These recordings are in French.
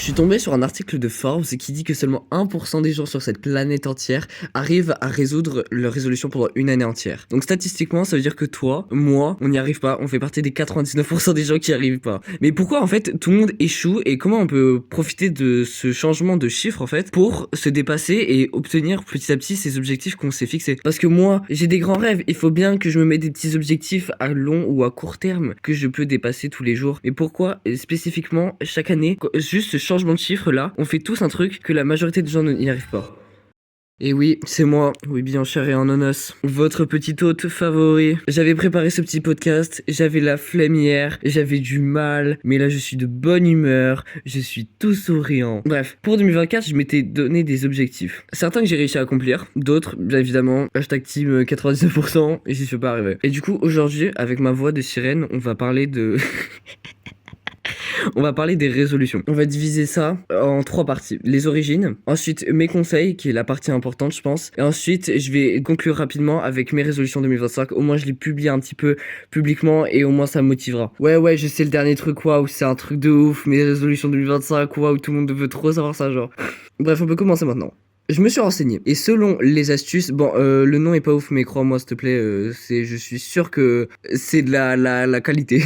Je suis tombé sur un article de Forbes qui dit que seulement 1% des gens sur cette planète entière arrivent à résoudre leur résolution pendant une année entière. Donc statistiquement, ça veut dire que toi, moi, on n'y arrive pas. On fait partie des 99% des gens qui n'y arrivent pas. Mais pourquoi en fait tout le monde échoue et comment on peut profiter de ce changement de chiffre en fait pour se dépasser et obtenir petit à petit ces objectifs qu'on s'est fixés? Parce que moi, j'ai des grands rêves. Il faut bien que je me mette des petits objectifs à long ou à court terme que je peux dépasser tous les jours. Mais pourquoi spécifiquement chaque année, juste ce changement de chiffre là, on fait tous un truc que la majorité des gens n'y arrivent pas? Et oui, c'est moi, oui bien cher et en onos, votre petit hôte favori. J'avais préparé ce petit podcast, j'avais la flemme hier, j'avais du mal, mais là je suis de bonne humeur, je suis tout souriant. Bref, pour 2024, je m'étais donné des objectifs. Certains que j'ai réussi à accomplir, d'autres, bien évidemment, hashtag team 99%, et j'y suis pas arrivé. Et du coup, aujourd'hui, avec ma voix de sirène, on va parler de... On va parler des résolutions. On va diviser ça en 3 parties. Les origines, ensuite mes conseils, qui est la partie importante je pense, et ensuite je vais conclure rapidement avec mes résolutions 2025. Au moins je les publie un petit peu publiquement et au moins ça me motivera. Ouais, je sais le dernier truc, waouh, c'est un truc de ouf, mes résolutions 2025, waouh, tout le monde veut trop savoir ça genre. Bref, on peut commencer maintenant. Je me suis renseigné et selon les astuces, bon, le nom est pas ouf, mais crois-moi s'il te plaît, je suis sûr que c'est de la qualité.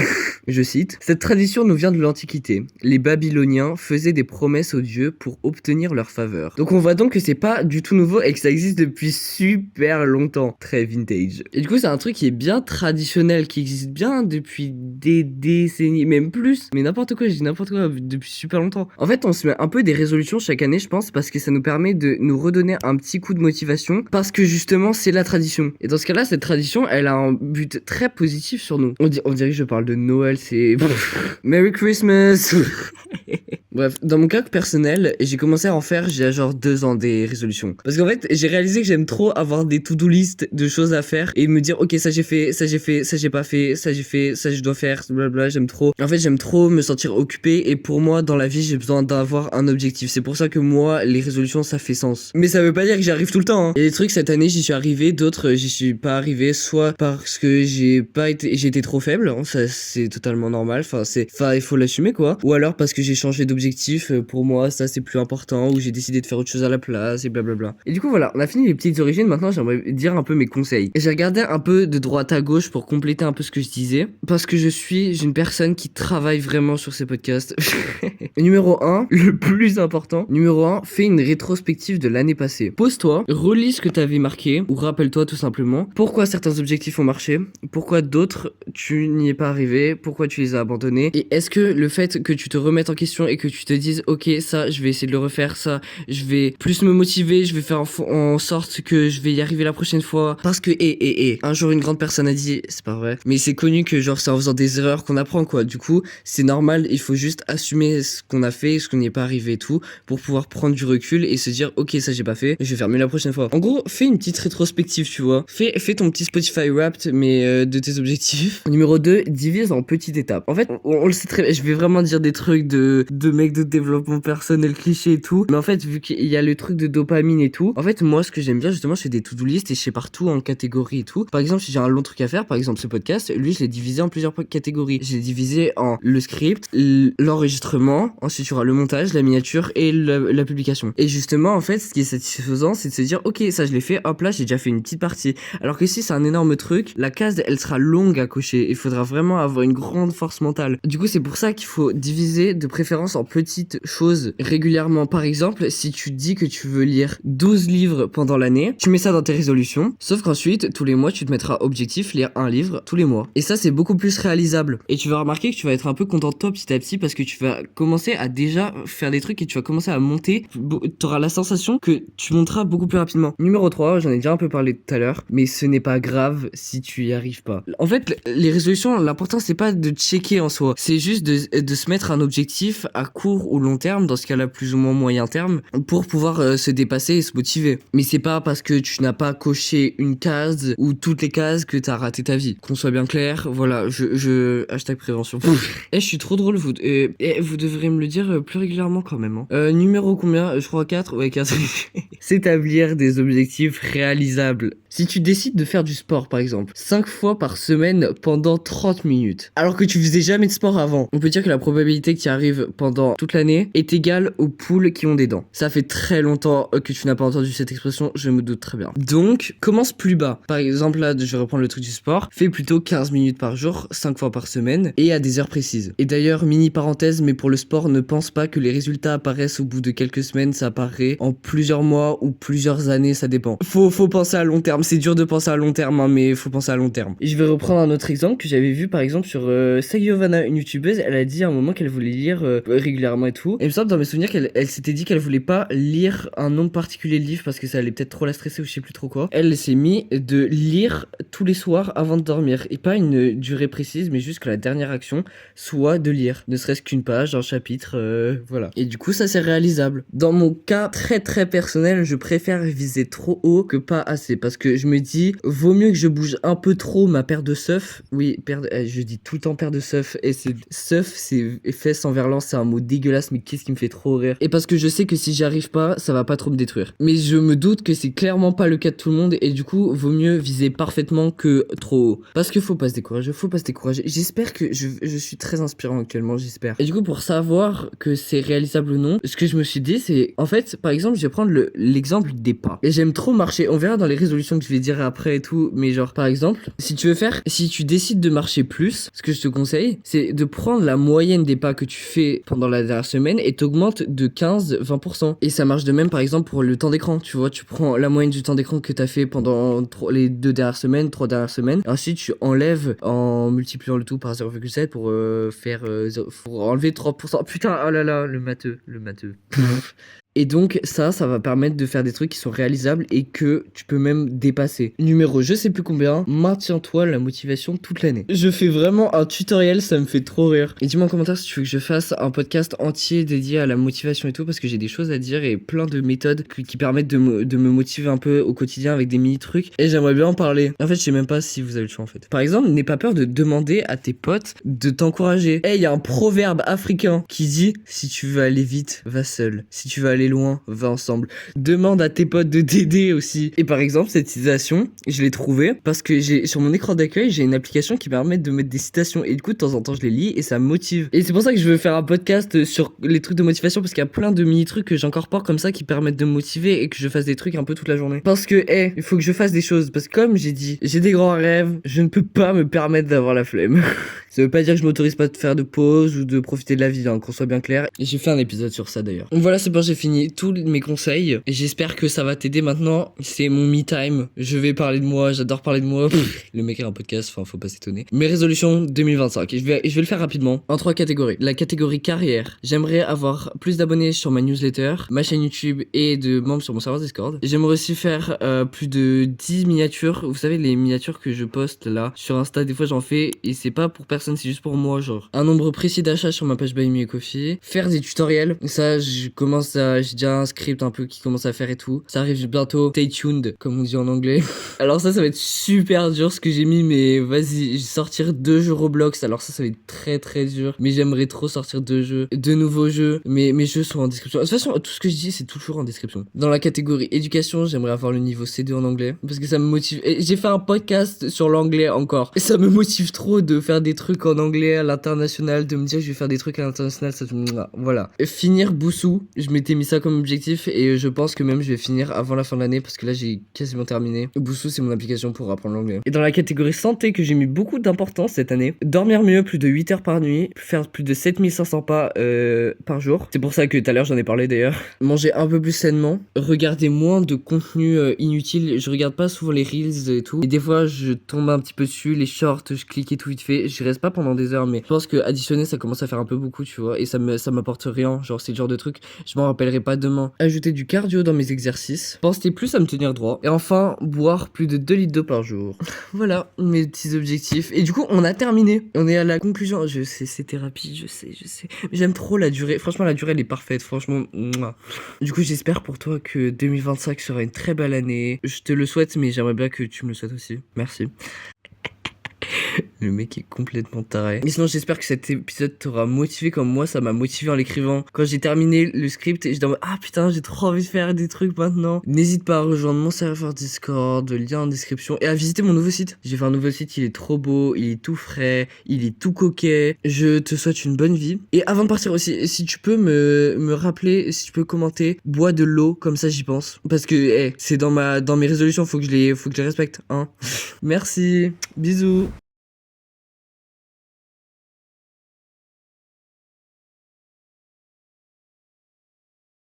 Je cite: cette tradition nous vient de l'Antiquité. Les Babyloniens faisaient des promesses aux dieux pour obtenir leur faveur. Donc on voit donc que c'est pas du tout nouveau et que ça existe depuis super longtemps, très vintage. Et du coup c'est un truc qui est bien traditionnel, qui existe bien depuis des décennies, même plus. Mais n'importe quoi, je dis n'importe quoi, depuis super longtemps. En fait, on se met un peu des résolutions chaque année, je pense, parce que ça nous permet de nous redonner un petit coup de motivation parce que justement c'est la tradition. Et dans ce cas-là, cette tradition, elle a un but très positif sur nous. On dirait que je parle de Noël, c'est Merry Christmas. Bref, dans mon cas personnel, j'ai commencé à en faire, j'ai genre 2 ans des résolutions. Parce qu'en fait, j'ai réalisé que j'aime trop avoir des to-do list de choses à faire et me dire, ok, ça j'ai fait, ça j'ai fait, ça j'ai pas fait, ça j'ai fait, ça je dois faire, blablabla, j'aime trop. En fait, j'aime trop me sentir occupé et pour moi, dans la vie, j'ai besoin d'avoir un objectif. C'est pour ça que moi, les résolutions, ça fait sens. Mais ça veut pas dire que j'y arrive tout le temps, hein. Il y a des trucs, cette année, j'y suis arrivé, d'autres, j'y suis pas arrivé, soit parce que j'ai été trop faible, hein, ça c'est totalement normal, enfin, il faut l'assumer quoi. Ou alors parce que j'ai changé d'objectif, pour moi ça c'est plus important, ou j'ai décidé de faire autre chose à la place et blablabla. Et du coup voilà, on a fini les petites origines, maintenant j'aimerais dire un peu mes conseils. J'ai regardé un peu de droite à gauche pour compléter un peu ce que je disais, parce que je suis une personne qui travaille vraiment sur ces podcasts. Numéro 1, le plus important. Numéro 1, fais une rétrospective de l'année passée. Pose-toi, relis ce que t'avais marqué, ou rappelle-toi tout simplement pourquoi certains objectifs ont marché, pourquoi d'autres tu n'y es pas arrivé, pourquoi tu les as abandonnés, et est-ce que le fait que tu te remettes en question et que tu te dises ok, ça je vais essayer de le refaire, ça je vais plus me motiver, je vais faire en sorte que je vais y arriver la prochaine fois, parce que un jour une grande personne a dit, c'est pas vrai, mais c'est connu que genre c'est en faisant des erreurs qu'on apprend quoi. Du coup c'est normal, il faut juste assumer ce qu'on a fait, ce qu'on n'y est pas arrivé et tout, pour pouvoir prendre du recul et se dire ok, ça j'ai pas fait, je vais faire mieux la prochaine fois. En gros, fais une petite rétrospective, tu vois, fais ton petit Spotify Wrapped mais de tes objectifs. Numéro 2, divise en petites étapes. En fait on le sait très bien, je vais vraiment dire des trucs de mecs de développement personnel cliché et tout, mais en fait vu qu'il y a le truc de dopamine et tout, en fait moi ce que j'aime bien justement, je fais des to-do list et je sais partout en catégories et tout. Par exemple, si j'ai un long truc à faire, par exemple ce podcast, lui je l'ai divisé en plusieurs catégories. Je l'ai divisé en le script, l'enregistrement, ensuite il y aura le montage, la miniature et la publication. Et justement en fait ce qui est satisfaisant, c'est de se dire ok, ça je l'ai fait, hop là j'ai déjà fait une petite partie. Alors que si c'est un énorme truc, la case elle sera longue à cocher, il faudra vraiment avoir une grande force mentale. Du coup c'est pour ça qu'il faut diviser de préférence en petites choses régulièrement. Par exemple, si tu dis que tu veux lire 12 livres pendant l'année, tu mets ça dans tes résolutions, sauf qu'ensuite tous les mois tu te mettras objectif lire un livre tous les mois. Et ça c'est beaucoup plus réalisable. Et tu vas remarquer que tu vas être un peu content de toi petit à petit parce que tu vas commencer à déjà faire des trucs et tu vas commencer à monter. T'auras la sensation que tu monteras beaucoup plus rapidement. Numéro 3, j'en ai déjà un peu parlé tout à l'heure, mais ce n'est pas grave si tu y arrives pas. En fait, les résolutions, l'important c'est pas de checker en soi, c'est juste de se mettre un objectif à court ou long terme, dans ce cas-là plus ou moins moyen terme, pour pouvoir se dépasser et se motiver. Mais c'est pas parce que tu n'as pas coché une case ou toutes les cases que t'as raté ta vie. Qu'on soit bien clair, voilà, hashtag prévention. Je suis trop drôle, vous devrez me le dire plus régulièrement quand même. Numéro combien? Je crois 4. Ouais, 4. S'établir des objectifs réalisables. Si tu décides de faire du sport par exemple 5 fois par semaine pendant 30 minutes, alors que tu faisais jamais de sport avant, on peut dire que la probabilité que tu y arrives pendant pendant toute l'année est égal aux poules qui ont des dents. Ça fait très longtemps que tu n'as pas entendu cette expression, je me doute très bien. Donc, commence plus bas. Par exemple, là, je vais reprendre le truc du sport. Fais plutôt 15 minutes par jour, 5 fois par semaine, et à des heures précises. Et d'ailleurs, mini parenthèse, mais pour le sport, ne pense pas que les résultats apparaissent au bout de quelques semaines, ça apparaît en plusieurs mois ou plusieurs années, ça dépend. Faut penser à long terme, c'est dur de penser à long terme, hein, mais faut penser à long terme. Et je vais reprendre un autre exemple que j'avais vu par exemple sur Sayovana, une youtubeuse. Elle a dit à un moment qu'elle voulait lire régulièrement et tout. Et il me semble dans mes souvenirs qu'elle s'était dit qu'elle voulait pas lire un nombre particulier de livres parce que ça allait peut-être trop la stresser ou je sais plus trop quoi. Elle s'est mis de lire tous les soirs avant de dormir. Et pas une durée précise, mais juste que la dernière action soit de lire. Ne serait-ce qu'une page, un chapitre, voilà. Et du coup, ça c'est réalisable. Dans mon cas très très personnel, je préfère viser trop haut que pas assez. Parce que je me dis, vaut mieux que je bouge un peu trop ma paire de seufs. Oui, je dis tout le temps paire de seufs. Et c'est seuf, c'est fesses en verlan, c'est un mot dégueulasse, mais qu'est-ce qui me fait trop rire. Et parce que je sais que si j'y arrive pas, ça va pas trop me détruire. Mais je me doute que c'est clairement pas le cas de tout le monde. Et du coup, vaut mieux viser parfaitement que trop haut. Parce qu'il faut pas se décourager, J'espère que je suis très inspirant actuellement, j'espère. Et du coup, pour savoir que c'est réalisable ou non, ce que je me suis dit, c'est, en fait, par exemple, je vais prendre l'exemple des pas. Et j'aime trop marcher. On verra dans les résolutions que je vais dire après et tout. Mais genre, par exemple, si tu décides de marcher plus, ce que je te conseille, c'est de prendre la moyenne des pas que tu fais pendant la dernière semaine et t'augmentes de 15-20%. Et ça marche de même, par exemple, pour le temps d'écran. Tu vois, tu prends la moyenne du temps d'écran que t'as fait pendant les 2 dernières semaines, 3 dernières semaines. Et ensuite, tu enlèves en multipliant le tout par 0,7 pour pour enlever 30%. Putain, oh là là, le matheux. Et donc ça va permettre de faire des trucs qui sont réalisables et que tu peux même dépasser. Numéro je sais plus combien, maintiens-toi la motivation toute l'année. Je fais vraiment un tutoriel, ça me fait trop rire. Et dis-moi en commentaire si tu veux que je fasse un podcast entier dédié à la motivation et tout, parce que j'ai des choses à dire et plein de méthodes qui permettent de me motiver un peu au quotidien avec des mini trucs. Et j'aimerais bien en parler. En fait, je sais même pas si vous avez le choix en fait. Par exemple, n'aie pas peur de demander à tes potes de t'encourager. Il y a un proverbe africain qui dit: si tu veux aller vite, va seul. Si tu veux aller loin, va ensemble. Demande à tes potes de t'aider aussi. Et par exemple, cette citation, je l'ai trouvée parce que sur mon écran d'accueil, j'ai une application qui permet de mettre des citations et du coup de temps en temps je les lis et ça me motive. Et c'est pour ça que je veux faire un podcast sur les trucs de motivation, parce qu'il y a plein de mini trucs que j'incorpore comme ça qui permettent de me motiver et que je fasse des trucs un peu toute la journée. Parce que il faut que je fasse des choses, parce que comme j'ai dit, j'ai des grands rêves, je ne peux pas me permettre d'avoir la flemme. Ça veut pas dire que je m'autorise pas de faire de pause ou de profiter de la vie, hein, qu'on soit bien clair. Et j'ai fait un épisode sur ça d'ailleurs. Donc voilà, c'est bon, j'ai fini tous mes conseils. Et j'espère que ça va t'aider maintenant. C'est mon me time. Je vais parler de moi, j'adore parler de moi. Le mec a un podcast, enfin faut pas s'étonner. Mes résolutions 2025. Je vais le faire rapidement en 3 catégories. La catégorie carrière. J'aimerais avoir plus d'abonnés sur ma newsletter, ma chaîne YouTube et de membres sur mon serveur Discord. J'aimerais aussi faire plus de 10 miniatures. Vous savez, les miniatures que je poste là sur Insta, des fois j'en fais et c'est pas pour personne, c'est juste pour moi, genre un nombre précis d'achats sur ma page Buy Me a Coffee. Faire des tutoriels, ça j'ai déjà un script un peu qui commence à faire et tout. Ça arrive bientôt, stay tuned comme on dit en anglais. Alors ça va être super dur ce que j'ai mis, mais vas-y, sortir 2 jeux Roblox. Alors ça va être très très dur, mais j'aimerais trop sortir 2 nouveaux jeux. Mais mes jeux sont en description. De toute façon, tout ce que je dis c'est toujours en description. Dans la catégorie éducation, j'aimerais avoir le niveau C2 en anglais parce que ça me motive. Et j'ai fait un podcast sur l'anglais encore et ça me motive trop de faire des trucs en anglais à l'international, de me dire que je vais faire des trucs à l'international, voilà. Finir Boussou, je m'étais mis ça comme objectif et je pense que même je vais finir avant la fin de l'année parce que là j'ai quasiment terminé. Boussou, c'est mon application pour apprendre l'anglais. Et dans la catégorie santé que j'ai mis beaucoup d'importance cette année, dormir mieux, plus de 8 heures par nuit, faire plus de 7500 pas par jour. C'est pour ça que tout à l'heure j'en ai parlé d'ailleurs. Manger un peu plus sainement, regarder moins de contenu inutile. Je regarde pas souvent les reels et tout. Et des fois je tombe un petit peu dessus, les shorts, je clique et tout vite fait. Je reste pas pendant des heures, mais je pense que additionner ça commence à faire un peu beaucoup, tu vois, et ça m'apporte rien. Genre c'est le genre de truc, je m'en rappellerai pas demain. Ajouter du cardio dans mes exercices, penser plus à me tenir droit, et enfin boire plus de 2 litres d'eau par jour. Voilà mes petits objectifs. Et du coup on a terminé, on est à la conclusion. Je sais, c'était rapide, je sais, mais j'aime trop la durée. Franchement la durée elle est parfaite, franchement, mouah. Du coup j'espère pour toi que 2025 sera une très belle année. Je te le souhaite, mais j'aimerais bien que tu me le souhaites aussi. Merci. Le mec est complètement taré. Et sinon, j'espère que cet épisode t'aura motivé comme moi, ça m'a motivé en l'écrivant. Quand j'ai terminé le script, j'étais en mode, ah putain, j'ai trop envie de faire des trucs maintenant. N'hésite pas à rejoindre mon serveur Discord, le lien en description, et à visiter mon nouveau site. J'ai fait un nouveau site, il est trop beau, il est tout frais, il est tout coquet. Je te souhaite une bonne vie. Et avant de partir aussi, si tu peux me rappeler, si tu peux commenter, bois de l'eau, comme ça j'y pense. Parce que, c'est dans mes résolutions, faut que je les respecte, hein. Merci, bisous.